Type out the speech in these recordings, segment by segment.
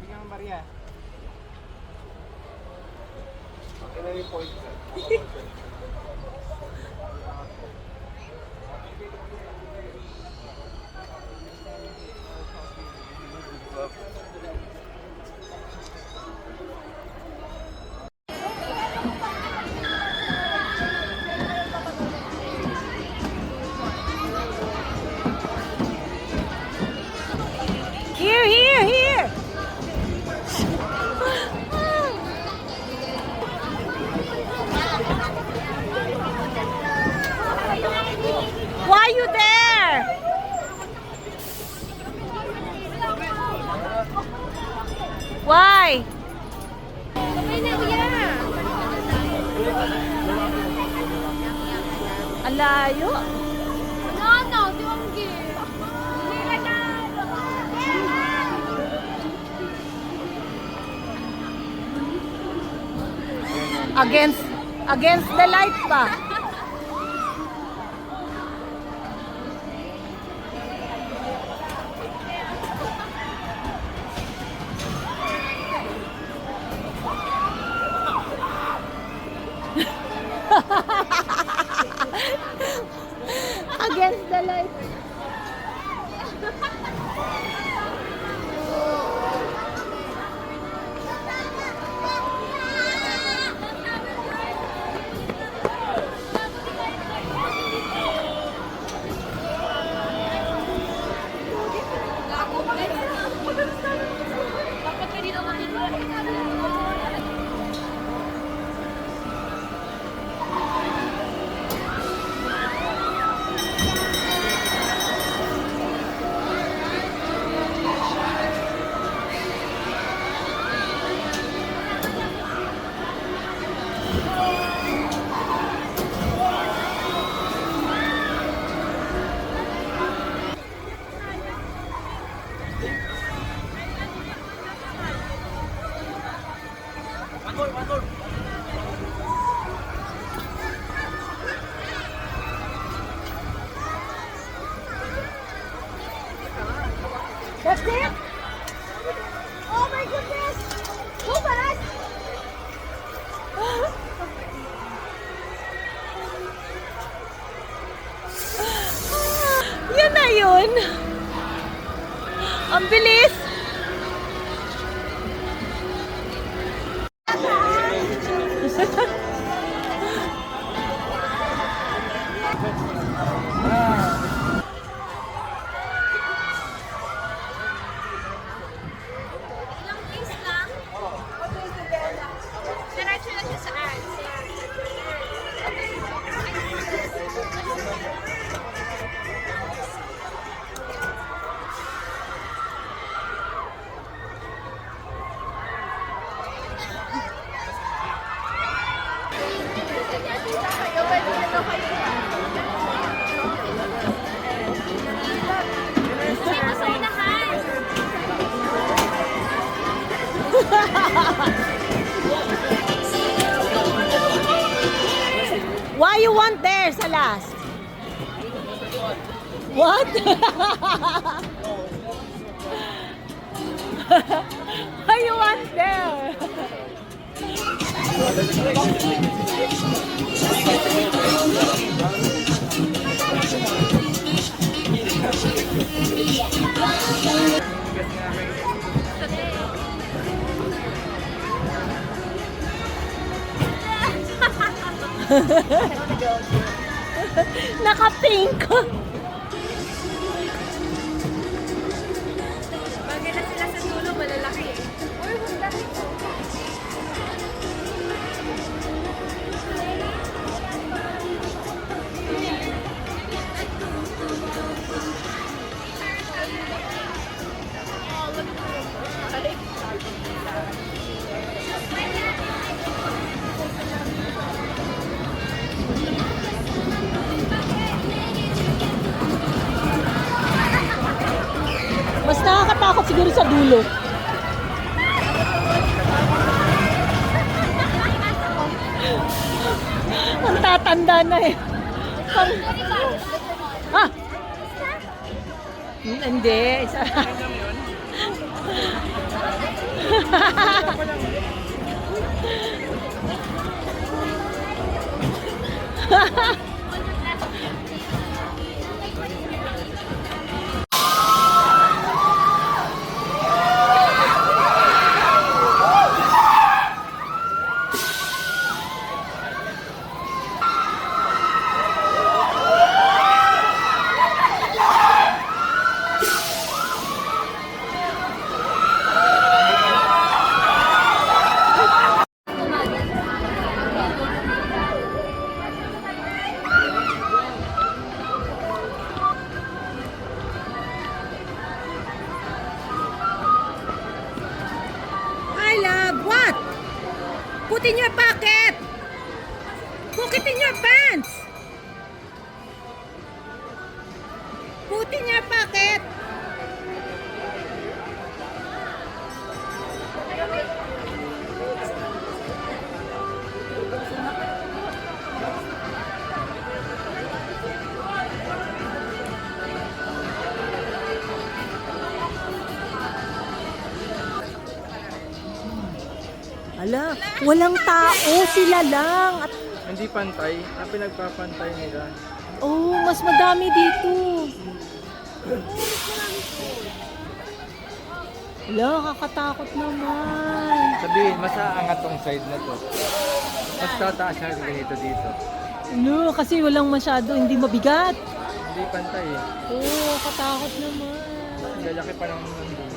Bigyan ng barya. Okay na yung point. Here, here, here. Why are you there? Why? Ang layo. Against the light pa. Against the light. That's it? Oh my goodness! Go back! Yan na yun! Ang bilis! Why you want there sa last? What? Why you want there? Naka-pink. Bagay na sila sa dulo, malalaki eh. Uy, malalaki. Mas nakakatakot siguro sa dulo. Ang tatanda na eh. Ah! Hindi. Put in your pocket! Put it in your pants! Put in your pocket! Ala, walang tao, sila lang. At, Hindi pantay. Ang pinagpapantay nila. oh, mas madami dito. Ala, kakatakot naman. Sabihin, mas aangat tong side na to. Mas tataas siya ganito dito. Ano, kasi walang masyado, hindi mabigat. Hindi pantay eh. Oh, katakot naman. Ang lalaki pa ng nandun.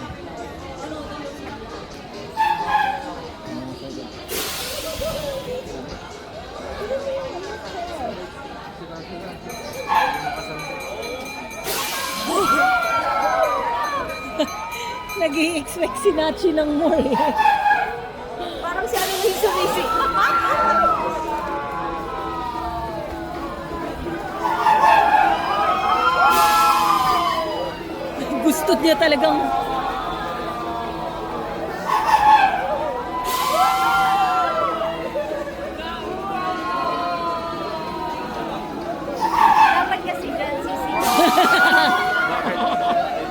Nag-i-expect si Nachi ng more eh. Parang si ano na yung sumisik. Gusto niya talagang... Dapat kasi dyan sisik.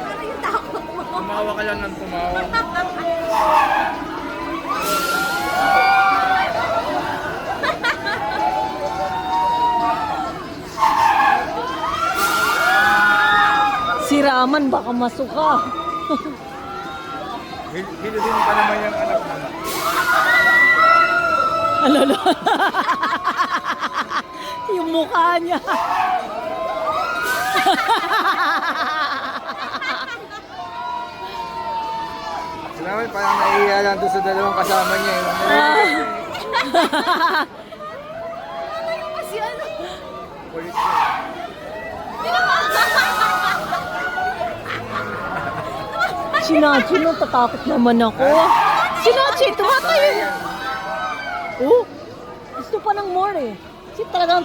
Ano yung takot mo? Tumawa ka lang ng tumawa. Si Raman baka masuka. Hinuhin pa naman yung anak mo. Alala. Yung mukha niya. Salamat, parang naiiya lang doon sa dalawang kasama niya. Kasi ano? Kulit niya. Si Nachi, natatakot naman ako. Si Nachi, tumatayo. Oh, gusto pa ng more eh. Si talagang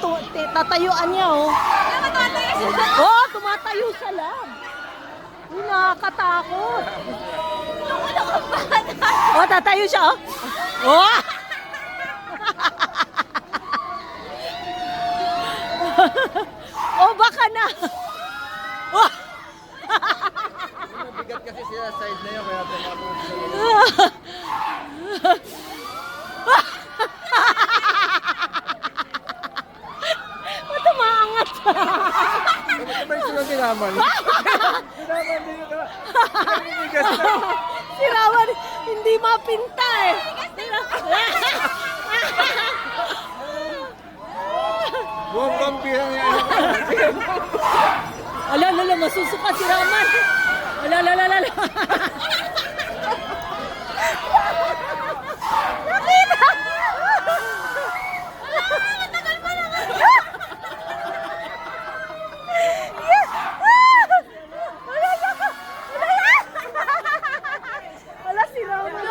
tatayuan niya oh. Namatay siya. Oh, tumatayo siya lang. Uy, nakakatakot. Oh, tatayo siya oh. Oh! Oh, baka na. Oh! Bigat kasi sila side na yun, kaya tumakot sila. Ba't umaangat siya? Sabay sila tinaman. Tinaman din ito. Bigas na. Si Rawan, hindi mapinta eh. Buong vampira niya. Ala, masusuka si Raman. Ala. Nakita! Matagal pa naman. Ala, si Raman.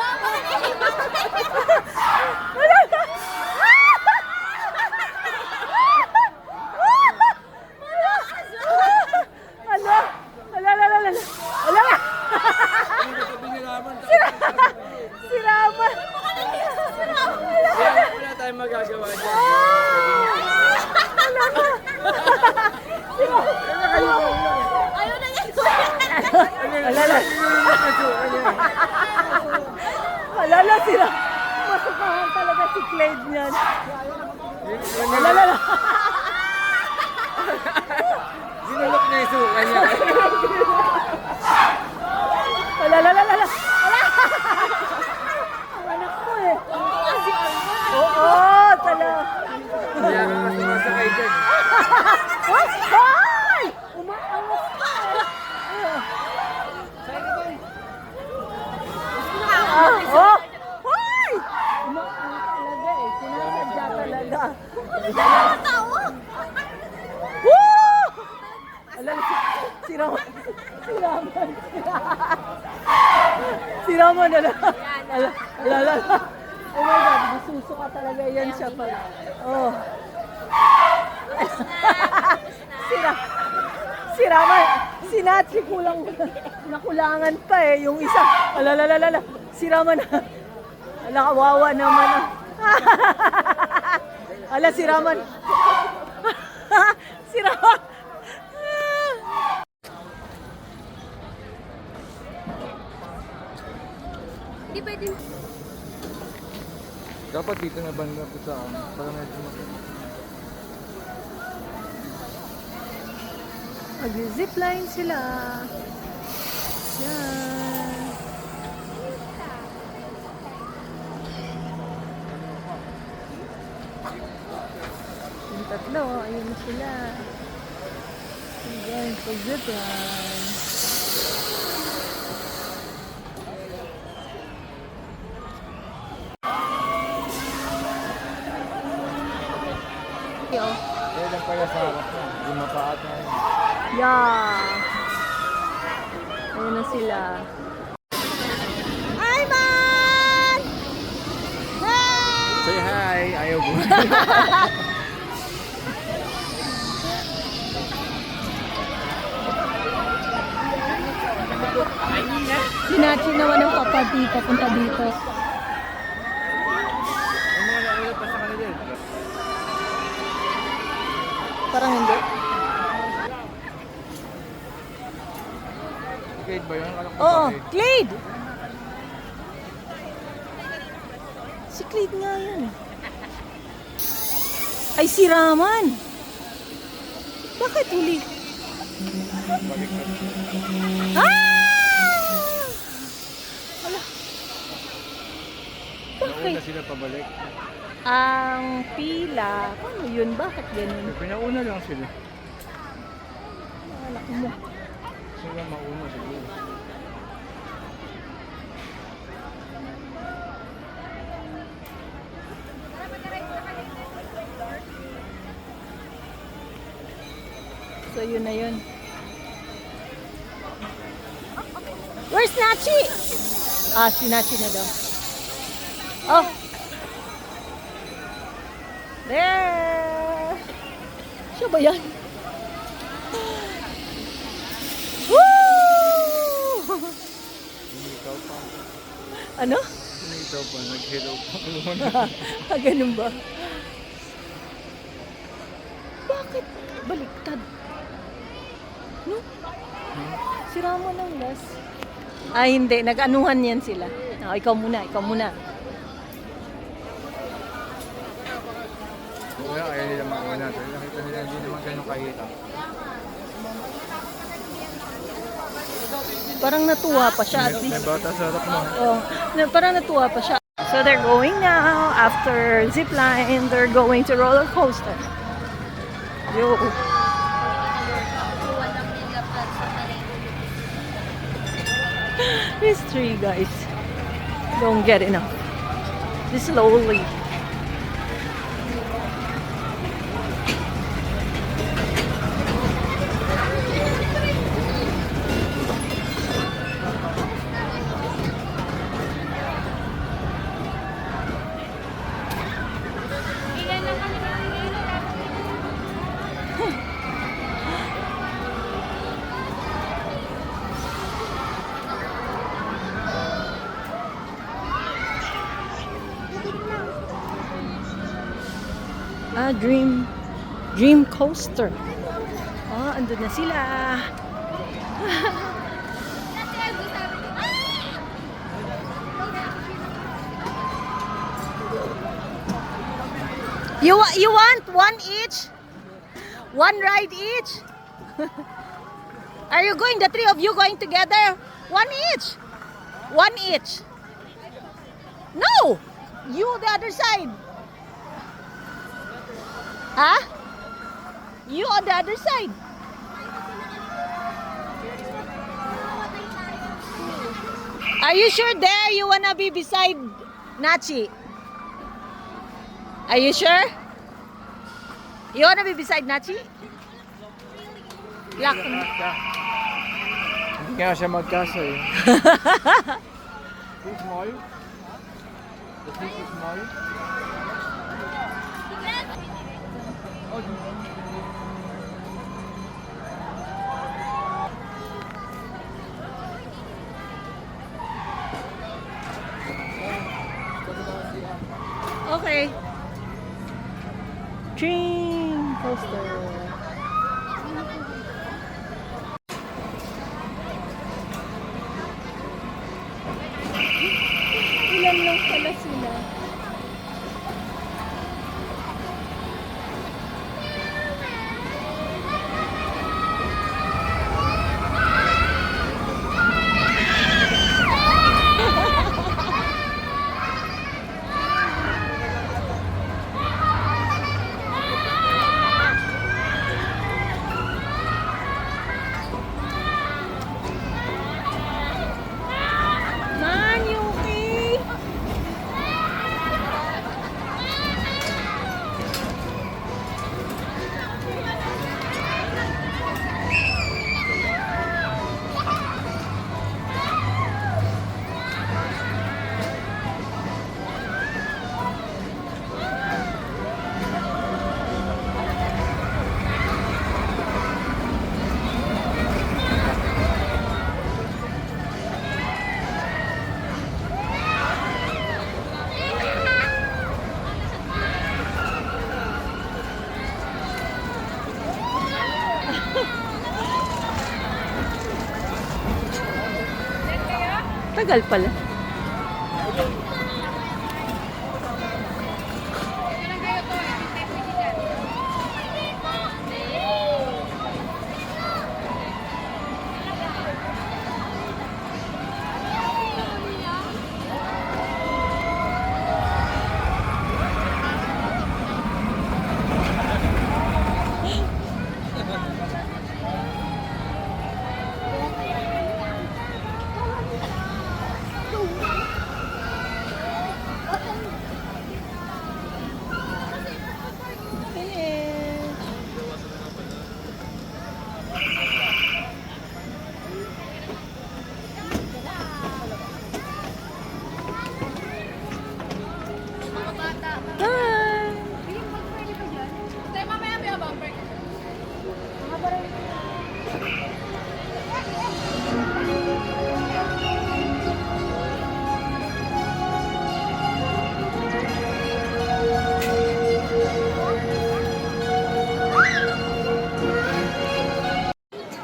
Si Raman. Wala tayong magagawa dyan. Ayaw na yan. Alala sila. Masukahan talaga si Clyde niyan. Alala. Sinulok niya yung suka niya. Alala. Ang anak ko eh. Oo, talaga. Kaya nga sumasakay dyan. Hoy! Umaangat ka eh. Oh! Hoy! Umaangat talaga eh. Sinasadya talaga. Woo! Alala, si Raman. Si Raman, alala. Oh my God, susuka talaga yan siya pag... Oh. Si Raman, si Nachi kulang, nakulangan pa eh. Yung isa, alalalala, si Raman, ala, kawawa naman. Ala, si Raman. Si Raman. Hindi pwede. Dapat dito na banda po sa para medyo Mag-zipline sila. Yan. Yung tatlo, ayun na sila. Ayan, pag-zipline. Yo. kaya lang pala sa harap na. Hindi mapaat na yun. Yeah. Ayun na sila. Hi, man! Hi! Say hi! Ayaw po. Sinachi naman ang kapatid papunta dito. May mga naulap pa sa kanila. Parang hindi. Kate ba yun? Alam ko Oo, ba, Kate? Clade! Si Clade nga yan. Ay, si Raman! Bakit huli? Balik na. Ah! Nauna sila pabalik. Ang pila. Ano yun? Bakit ganun? Pinauna lang sila. Alak mo. Sila mauna siguro. So yun na yun. Where's Nachi? Ah, si Nachi na daw. Oh! There! Siya ba yan? Woo! Umitaw pa. Ano? Umitaw pa. Nag-hello pa. Ah, ganun ba? Bakit baliktad? No? Si Ramon ang last. Ay, hindi. Nag-anuhan yan sila. Oh, ikaw muna, ikaw muna. Kaya ayaw nila mauna. Dahil nakita nila hindi naman ganun kahita. Parang natuwa pa siya at May least. bata sa harap mo. Oh, parang natuwa pa siya. So they're going now. After zipline, they're going to roller coaster. Yo. These three guys don't get enough. This slowly. Ah, Dream Coaster. Ah, andun na sila. You want one each? One ride each? Are you going, the three of you going together? One each. One each. No! You the other side. Huh? You on the other side. Are you sure there you wanna be beside Nachi? Are you sure? You wanna be beside Nachi? Lock. Hindi nga siya magkasa eh. Too small? The fish is small. Okay. Dream coaster. Ilan lang pala sila. Man, you okay? Tagal pala.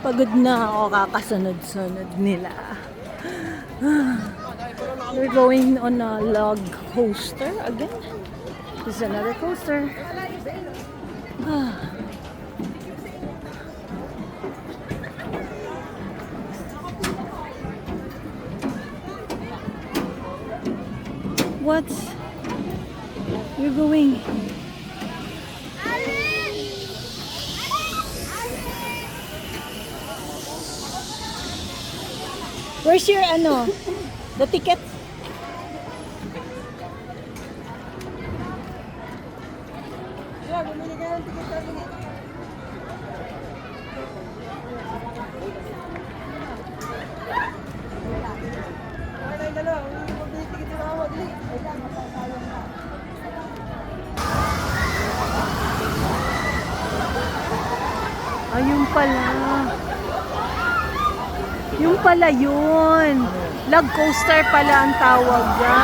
Pagod na ako kakasunod-sunod nila. We're going on a log coaster again. This is another coaster. What? You're going. Where's your the ticket? Ayun pala. Yung pala yun. Log coaster pala ang tawag niya.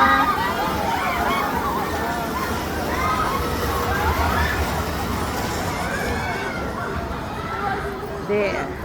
There.